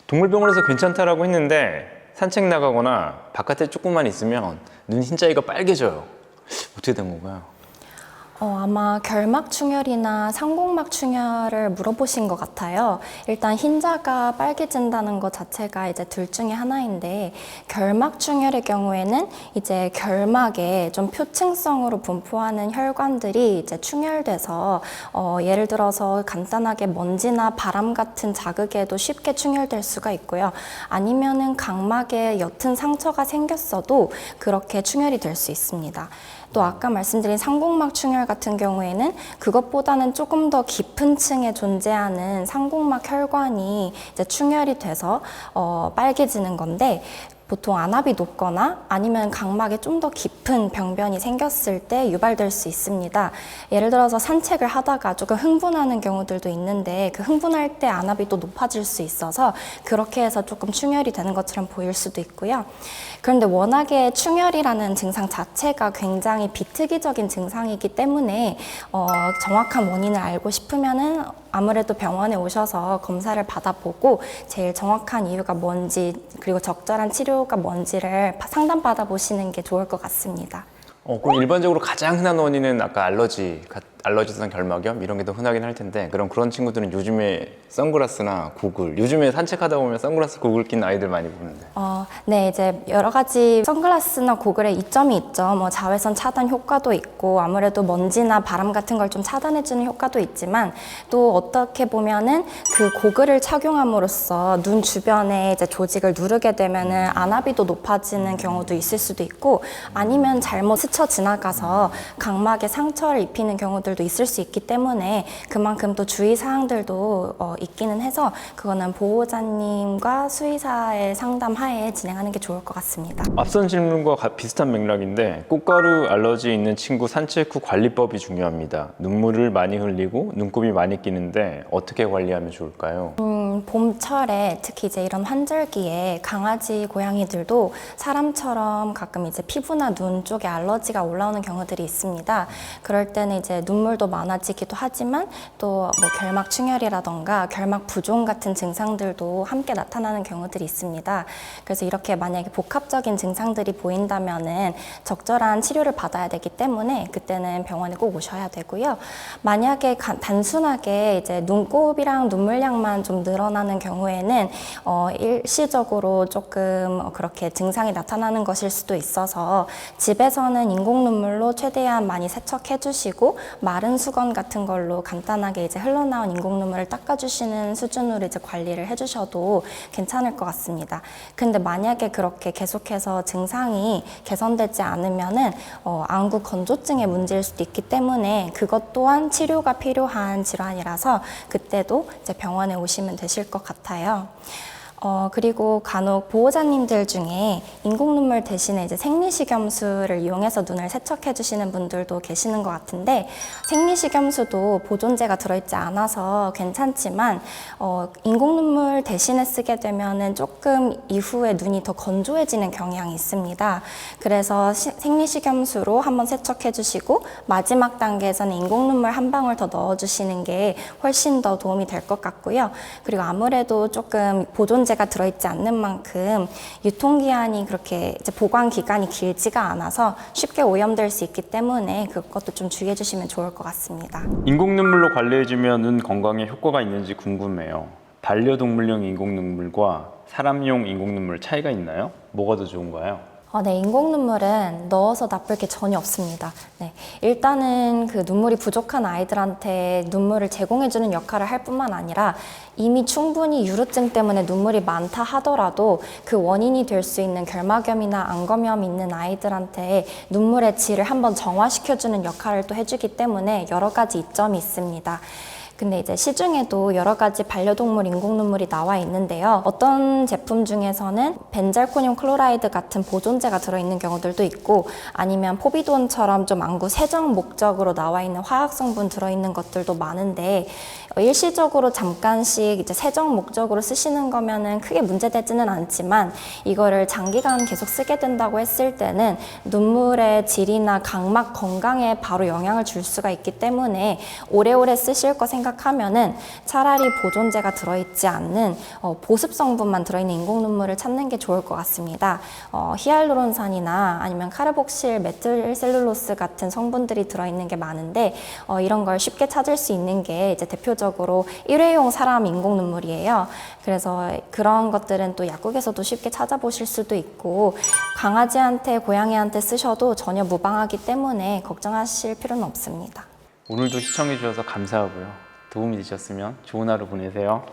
동물병원에서 괜찮다라고 했는데 산책 나가거나 바깥에 조금만 있으면 눈 흰자위가 빨개져요. 어떻게 된 건가요? 아마 결막충혈이나 상공막충혈을 물어보신 것 같아요. 일단 흰자가 빨개진다는 것 자체가 이제 둘 중에 하나인데, 결막충혈의 경우에는 이제 결막에 좀 표층성으로 분포하는 혈관들이 이제 충혈돼서 예를 들어서 간단하게 먼지나 바람 같은 자극에도 쉽게 충혈될 수가 있고요. 아니면은 각막에 옅은 상처가 생겼어도 그렇게 충혈이 될 수 있습니다. 또 아까 말씀드린 상공막 충혈 같은 경우에는 그것보다는 조금 더 깊은 층에 존재하는 상공막 혈관이 이제 충혈이 돼서 빨개지는 건데, 보통 안압이 높거나 아니면 각막에 좀 더 깊은 병변이 생겼을 때 유발될 수 있습니다. 예를 들어서 산책을 하다가 조금 흥분하는 경우들도 있는데, 그 흥분할 때 안압이 또 높아질 수 있어서 그렇게 해서 조금 충혈이 되는 것처럼 보일 수도 있고요. 그런데 워낙에 충혈이라는 증상 자체가 굉장히 비특이적인 증상이기 때문에 정확한 원인을 알고 싶으면은 아무래도 병원에 오셔서 검사를 받아보고 제일 정확한 이유가 뭔지, 그리고 적절한 치료가 뭔지를 상담받아 보시는 게 좋을 것 같습니다. 그럼 일반적으로 가장 흔한 원인은 아까 알러지성 결막염 이런 게 더 흔하긴 할 텐데, 그럼 그런 친구들은 요즘에 선글라스나 고글, 요즘에 산책하다 보면 선글라스 고글 낀 아이들 많이 보는데. 네, 이제 여러 가지 선글라스나 고글에 이점이 있죠. 뭐 자외선 차단 효과도 있고 아무래도 먼지나 바람 같은 걸 좀 차단해주는 효과도 있지만, 또 어떻게 보면은 그 고글을 착용함으로써 눈 주변에 이제 조직을 누르게 되면은 안압이 더 높아지는 경우도 있을 수도 있고, 아니면 잘못 스쳐 지나가서 각막에 상처를 입히는 경우들도 있을 수 있기 때문에 그만큼 또 주의 사항들도 있기는 해서 그거는 보호자님과 수의사의 상담 하에 진행하는 게 좋을 것 같습니다. 앞선 질문과 비슷한 맥락인데, 꽃가루 알러지 있는 친구 산책 후 관리법이 중요합니다. 눈물을 많이 흘리고 눈곱이 많이 끼는데 어떻게 관리하면 좋을까요? 봄철에 특히 이제 이런 환절기에 강아지, 고양이들도 사람처럼 가끔 이제 피부나 눈 쪽에 알러지가 올라오는 경우들이 있습니다. 그럴 때는 이제 눈물도 많아지기도 하지만 또 뭐 결막 충혈이라던가 결막 부종 같은 증상들도 함께 나타나는 경우들이 있습니다. 그래서 이렇게 만약에 복합적인 증상들이 보인다면은 적절한 치료를 받아야 되기 때문에 그때는 병원에 꼭 오셔야 되고요. 만약에 단순하게 이제 눈곱이랑 눈물량만 좀 늘어나는 경우에는 일시적으로 조금 그렇게 증상이 나타나는 것일 수도 있어서 집에서는 인공 눈물로 최대한 많이 세척해 주시고 마른 수건 같은 걸로 간단하게 이제 흘러나온 인공 눈물을 닦아주시는 수준으로 이제 관리를 해주셔도 괜찮을 것 같습니다. 근데 만약에 그렇게 계속해서 증상이 개선되지 않으면은 안구 건조증의 문제일 수도 있기 때문에 그것 또한 치료가 필요한 질환이라서 그때도 이제 병원에 오시면 되실 것 같아요. 그리고 간혹 보호자님들 중에 인공 눈물 대신에 이제 생리식염수를 이용해서 눈을 세척해 주시는 분들도 계시는 것 같은데, 생리식염수도 보존제가 들어있지 않아서 괜찮지만 인공 눈물 대신에 쓰게 되면은 조금 이후에 눈이 더 건조해지는 경향이 있습니다. 그래서 생리식염수로 한번 세척해 주시고 마지막 단계에서는 인공 눈물 한 방울 더 넣어 주시는 게 훨씬 더 도움이 될 것 같고요. 그리고 아무래도 조금 보존제가 들어있지 않는 만큼 유통기한이 그렇게 이제 보관 기간이 길지가 않아서 쉽게 오염될 수 있기 때문에 그것도 좀 주의해 주시면 좋을 것 같습니다. 인공 눈물로 관리해주면 눈 건강에 효과가 있는지 궁금해요. 반려동물용 인공 눈물과 사람용 인공 눈물 차이가 있나요? 뭐가 더 좋은가요? 네, 인공 눈물은 넣어서 나쁠 게 전혀 없습니다. 네, 일단은 그 눈물이 부족한 아이들한테 눈물을 제공해주는 역할을 할 뿐만 아니라 이미 충분히 유루증 때문에 눈물이 많다 하더라도 그 원인이 될 수 있는 결막염이나 안검염이 있는 아이들한테 눈물의 질을 한번 정화시켜주는 역할을 또 해주기 때문에 여러 가지 이점이 있습니다. 근데 이제 시중에도 여러 가지 반려동물 인공 눈물이 나와 있는데요. 어떤 제품 중에서는 벤잘코늄 클로라이드 같은 보존제가 들어있는 경우들도 있고, 아니면 포비돈처럼 좀 안구 세정 목적으로 나와 있는 화학 성분 들어있는 것들도 많은데, 일시적으로 잠깐씩 이제 세정 목적으로 쓰시는 거면은 크게 문제되지는 않지만, 이거를 장기간 계속 쓰게 된다고 했을 때는 눈물의 질이나 각막 건강에 바로 영향을 줄 수가 있기 때문에 오래오래 쓰실 거 생각 생각하면은 차라리 보존제가 들어있지 않는 보습 성분만 들어있는 인공 눈물을 찾는 게 좋을 것 같습니다. 히알루론산이나 아니면 카르복실 메틸셀룰로스 같은 성분들이 들어있는 게 많은데 이런 걸 쉽게 찾을 수 있는 게 이제 대표적으로 일회용 사람 인공 눈물이에요. 그래서 그런 것들은 또 약국에서도 쉽게 찾아보실 수도 있고 강아지한테 고양이한테 쓰셔도 전혀 무방하기 때문에 걱정하실 필요는 없습니다. 오늘도 시청해 주셔서 감사하고요. 도움이 되셨으면 좋은 하루 보내세요.